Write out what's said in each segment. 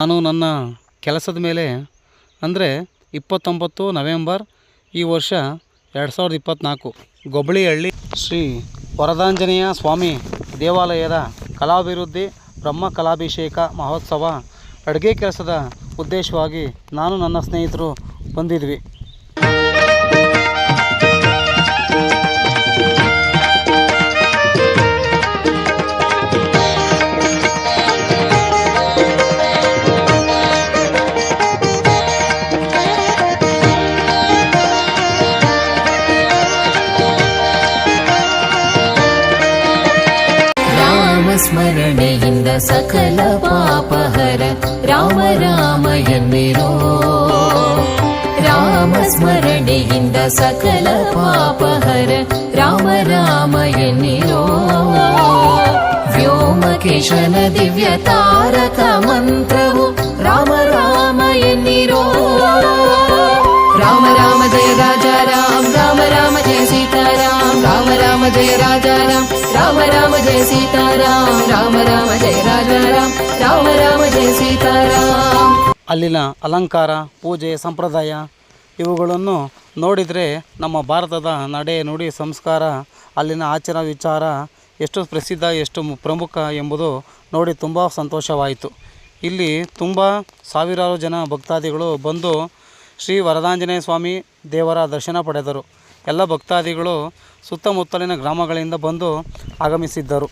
ನಾನು ನನ್ನ ಕೆಲಸದ ಮೇಲೆ ಅಂದರೆ 29 ನವೆಂಬರ್ ಈ ವರ್ಷ 2024 ಗೊಬ್ಬಳಿಹಳ್ಳಿ ಶ್ರೀ ವರದಾಂಜನೇಯ ಸ್ವಾಮಿ ದೇವಾಲಯದ ಕಲಾಭಿವೃದ್ಧಿ ಬ್ರಹ್ಮ ಕಲಾಭಿಷೇಕ ಮಹೋತ್ಸವ ಅಡುಗೆ ಕೆಲಸದ ಉದ್ದೇಶವಾಗಿ ನಾನು ನನ್ನ ಸ್ನೇಹಿತರು ಬಂದಿದ್ವಿ. ಸ್ಮರಣೆಯಿಂದ ಸಕಲ ಪಾಪಹರ ರಾಮ ರಾಮ ಎನ್ನಿರೋ. ರಾಮ ಸ್ಮರಣೆಯಿಂದ ಸಕಲ ಪಾಪಹರ ರಾಮ ರಾಮ ಎನ್ನಿರೋ. ವ್ಯೋಮಕೇಶನ ದಿವ್ಯ ತಾರಕ ಮಂತ್ರವು ರಾಮ ರಾಮ ಎನ್ನಿರೋ. ರಾಮ ರಾಮ ಜಯ ರಾಜಾ ರಾಮ ರಾಮ ರಾಮ ಜಯ ಸೀತಾರಾಮ ರಾಮ ರಾಮ ಜಯ ರಾಜಾ ರಾಮ ರಾಮ ರಾಮ ಜಯ ಸೀತಾರಾಮ ರಾಮ ರಾಮ ಜಯ ರಾಜಾ ರಾಮ ರಾಮ ರಾಮ ಜಯ ಸೀತಾರಾಮ. ಅಲ್ಲಿನ ಅಲಂಕಾರ, ಪೂಜೆ, ಸಂಪ್ರದಾಯ ಇವುಗಳನ್ನು ನೋಡಿದರೆ ನಮ್ಮ ಭಾರತದ ನಡೆ ನುಡಿ ಸಂಸ್ಕಾರ, ಅಲ್ಲಿನ ಆಚಾರ ವಿಚಾರ ಎಷ್ಟು ಪ್ರಸಿದ್ಧ ಎಷ್ಟು ಪ್ರಮುಖ ಎಂಬುದು ನೋಡಿ ತುಂಬ ಸಂತೋಷವಾಯಿತು. ಇಲ್ಲಿ ತುಂಬ ಸಾವಿರಾರು ಜನ ಭಕ್ತಾದಿಗಳು ಬಂದು ಶ್ರೀ ವರದಾಂಜನೇಯ ಸ್ವಾಮಿ ದೇವರ ದರ್ಶನ ಪಡೆದರು. ಎಲ್ಲ ಭಕ್ತಾದಿಗಳು ಸುತ್ತಮುತ್ತಲಿನ ಗ್ರಾಮಗಳಿಂದ ಬಂದು ಆಗಮಿಸಿದ್ದರು.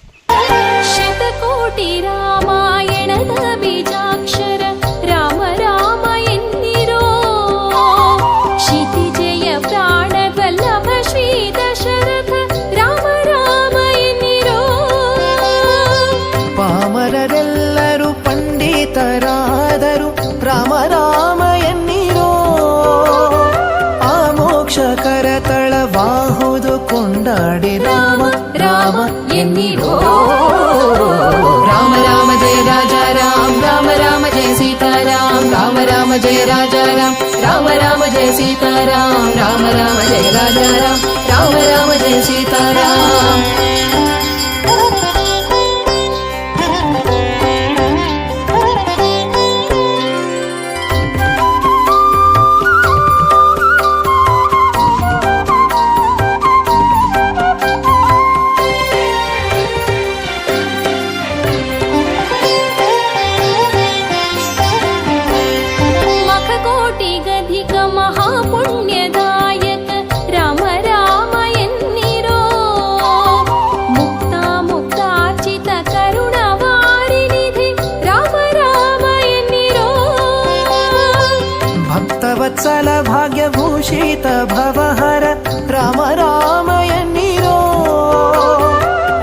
ಶತಕೋಟಿ ರಾಮಾಯಣದ ಬೀಜಾಕ್ಷರ ರಾಮ ರಾಮ ಎನ್ನಿರೋ. ಕ್ಷಿತಿಜಯ ಪ್ರಾಣ ವಲ್ಲಭ ಶ್ರೀ ದಶರಥ ರಾಮ ರಾಮ ಎನ್ನಿರೋ. ಪಾಮರರೆಲ್ಲರೂ ಪಂಡಿತರಾದರು ರಾಮ ರಾಮ ಎನ್ನಿರೋ. ಆ ಮೋಕ್ಷ ಕರತಳವಾಹುದು ಕೊಂಡಾಡಿ ರಾಮ ರಾಮ ಎನ್ನಿರೋ. ರಾಮ ರಾಮ ಜಯ ರಾಜಾ ರಾಮ ರಾಮ ರಾಮ ಜಯ ಸೀತಾರಾಮ ರಾಮ ರಾಮ ಜಯ ರಾಜಾ ರಾಮ ರಾಮ ರಾಮ ಜಯ ಸೀತಾರಾಮ ರಾಮ ರಾಮ ಜಯ ರಾಜಾ ರಾಮ ರಾಮ ರಾಮ ಜಯ ಸೀತಾರಾಮ. ವತ್ಸಲ ಭಾಗ್ಯಭೂಷಿತ ಭವಹರ ರಾಮ ರಾಮ ಎನ್ನಿರೋ.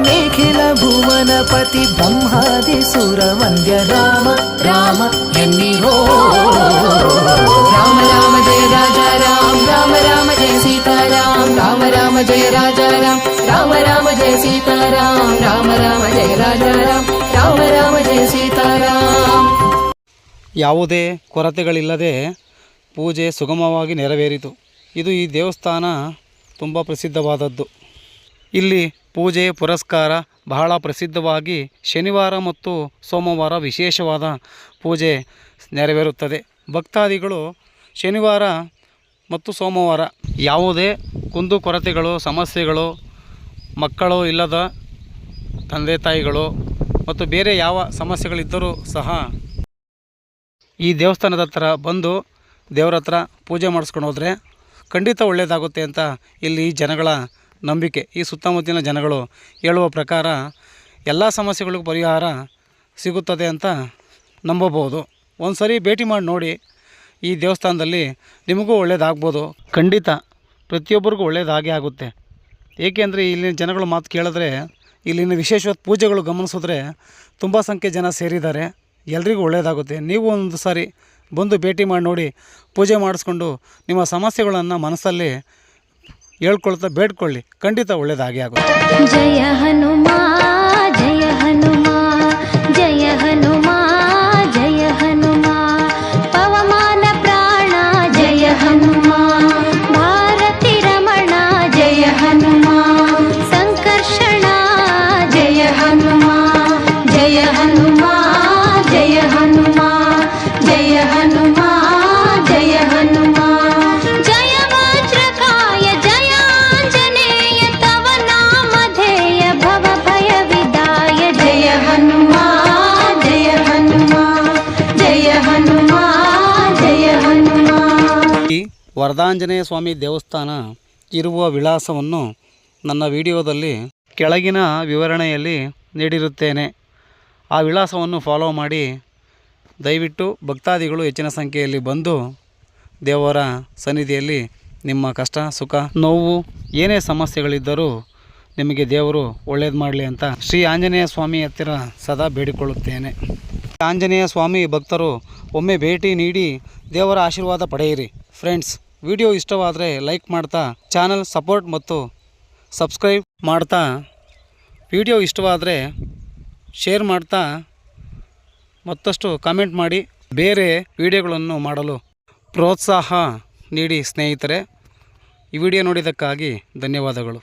ನಿಖಿಲ ಭುವನಪತಿ ಬ್ರಹ್ಮಾದಿ ಸುರ ವಂದ್ಯ ರಾಮ ರಾಮ ಎನ್ನಿರೋ. ರಾಮ ರಾಮ ಜಯ ರಾಜಾ ರಾಮ ರಾಮ ರಾಮ ಜಯ ಸೀತಾರಾಮ ರಾಮ ರಾಮ ಜಯ ರಾಜಾ ರಾಮ ರಾಮ ರಾಮ ಜಯ ಸೀತಾರಾಮ ರಾಮ ರಾಮ ಜಯ ರಾಜಾ ರಾಮ ರಾಮ ರಾಮ ಜಯ ಸೀತಾರಾಮ. ಯಾವುದೇ ಕೊರತೆಗಳಿಲ್ಲದೆ ಪೂಜೆ ಸುಗಮವಾಗಿ ನೆರವೇರಿತು. ಇದು ಈ ದೇವಸ್ಥಾನ ತುಂಬ ಪ್ರಸಿದ್ಧವಾದದ್ದು. ಇಲ್ಲಿ ಪೂಜೆ ಪುರಸ್ಕಾರ ಬಹಳ ಪ್ರಸಿದ್ಧವಾಗಿ ಶನಿವಾರ ಮತ್ತು ಸೋಮವಾರ ವಿಶೇಷವಾದ ಪೂಜೆ ನೆರವೇರುತ್ತದೆ. ಭಕ್ತಾದಿಗಳು ಶನಿವಾರ ಮತ್ತು ಸೋಮವಾರ ಯಾವುದೇ ಕುಂದು ಕೊರತೆಗಳು ಸಮಸ್ಯೆಗಳು ಮಕ್ಕಳು ಇಲ್ಲದ ತಂದೆ ತಾಯಿಗಳು ಮತ್ತು ಬೇರೆ ಯಾವ ಸಮಸ್ಯೆಗಳಿದ್ದರೂ ಸಹ ಈ ದೇವಸ್ಥಾನದ ಹತ್ರ ಬಂದು ದೇವರ ಹತ್ರ ಪೂಜೆ ಮಾಡಿಸ್ಕೊಂಡು ಹೋದರೆ ಖಂಡಿತ ಒಳ್ಳೆಯದಾಗುತ್ತೆ ಅಂತ ಇಲ್ಲಿ ಜನಗಳ ನಂಬಿಕೆ. ಈ ಸುತ್ತಮುತ್ತಲಿನ ಜನಗಳು ಹೇಳುವ ಪ್ರಕಾರ ಎಲ್ಲ ಸಮಸ್ಯೆಗಳಿಗೂ ಪರಿಹಾರ ಸಿಗುತ್ತದೆ ಅಂತ ನಂಬಬಹುದು. ಒಂದು ಸರಿ ಭೇಟಿ ಮಾಡಿ ನೋಡಿ. ಈ ದೇವಸ್ಥಾನದಲ್ಲಿ ನಿಮಗೂ ಒಳ್ಳೆಯದಾಗ್ಬೋದು. ಖಂಡಿತ ಪ್ರತಿಯೊಬ್ಬರಿಗೂ ಒಳ್ಳೆಯದಾಗೇ ಆಗುತ್ತೆ. ಏಕೆಂದರೆ ಇಲ್ಲಿನ ಜನಗಳು ಮಾತು ಕೇಳಿದ್ರೆ ಇಲ್ಲಿನ ವಿಶೇಷವಾದ ಪೂಜೆಗಳು ಗಮನಿಸಿದ್ರೆ ತುಂಬ ಸಂಖ್ಯೆ ಜನ ಸೇರಿದ್ದಾರೆ. ಎಲ್ರಿಗೂ ಒಳ್ಳೆಯದಾಗುತ್ತೆ. ನೀವು ಒಂದು ಸಾರಿ ಬಂದು ಭೇಟಿ ಮಾಡಿ ನೋಡಿ, ಪೂಜೆ ಮಾಡಿಸ್ಕೊಂಡು ನಿಮ್ಮ ಸಮಸ್ಯೆಗಳನ್ನು ಮನಸ್ಸಲ್ಲಿ ಹೇಳ್ಕೊಳ್ತಾ ಬೇಡ್ಕೊಳ್ಳಿ. ಖಂಡಿತ ಒಳ್ಳೆಯದಾಗೇ ಆಗುತ್ತೆ. ಜಯ ಹನುಮಾ ಜಯ ಹನುಮಾ ಜಯ ಹನುಮಾ ಜಯ ಹನುಮಾ ಪವಮಾನ ಪ್ರಾಣ ಜಯ ಹನುಮಾ ಭಾರತಿ ರಮಣ ಜಯ ಹನುಮಾ ಸಂಕರ್ಷಣ ಜಯ ಹನುಮಾ ಜಯ ಹನುಮಾ ಜಯ ಹನುಮಾ ವರದಾಂಜನೇಯ ಸ್ವಾಮಿ ದೇವಸ್ಥಾನ ಇರುವ ವಿಳಾಸವನ್ನು ನನ್ನ ವಿಡಿಯೋದಲ್ಲಿ ಕೆಳಗಿನ ವಿವರಣೆಯಲ್ಲಿ ನೀಡಿರುತ್ತೇನೆ. ಆ ವಿಳಾಸವನ್ನು ಫಾಲೋ ಮಾಡಿ ದಯವಿಟ್ಟು ಭಕ್ತಾದಿಗಳು ಹೆಚ್ಚಿನ ಸಂಖ್ಯೆಯಲ್ಲಿ ಬಂದು ದೇವರ ಸನ್ನಿಧಿಯಲ್ಲಿ ನಿಮ್ಮ ಕಷ್ಟ ಸುಖ ನೋವು ಏನೇ ಸಮಸ್ಯೆಗಳಿದ್ದರೂ ನಿಮಗೆ ದೇವರು ಒಳ್ಳೇದು ಮಾಡಲಿ ಅಂತ ಶ್ರೀ ಆಂಜನೇಯ ಸ್ವಾಮಿ ಹತ್ತಿರ ಸದಾ ಬೇಡಿಕೊಳ್ಳುತ್ತೇನೆ. ಆಂಜನೇಯ ಸ್ವಾಮಿ ಭಕ್ತರು ಒಮ್ಮೆ ಭೇಟಿ ನೀಡಿ ದೇವರ ಆಶೀರ್ವಾದ ಪಡೆಯಿರಿ. ಫ್ರೆಂಡ್ಸ್, ವಿಡಿಯೋ ಇಷ್ಟವಾದರೆ ಲೈಕ್ ಮಾಡ್ತಾ ಚಾನಲ್ ಸಪೋರ್ಟ್ ಮತ್ತು ಸಬ್ಸ್ಕ್ರೈಬ್ ಮಾಡ್ತಾ, ವಿಡಿಯೋ ಇಷ್ಟವಾದರೆ ಶೇರ್ ಮಾಡ್ತಾ ಮತ್ತಷ್ಟು ಕಾಮೆಂಟ್ ಮಾಡಿ ಬೇರೆ ವಿಡಿಯೋಗಳನ್ನು ಮಾಡಲು ಪ್ರೋತ್ಸಾಹ ನೀಡಿ ಸ್ನೇಹಿತರೆ. ಈ ವಿಡಿಯೋ ನೋಡಿದ್ದಕ್ಕಾಗಿ ಧನ್ಯವಾದಗಳು.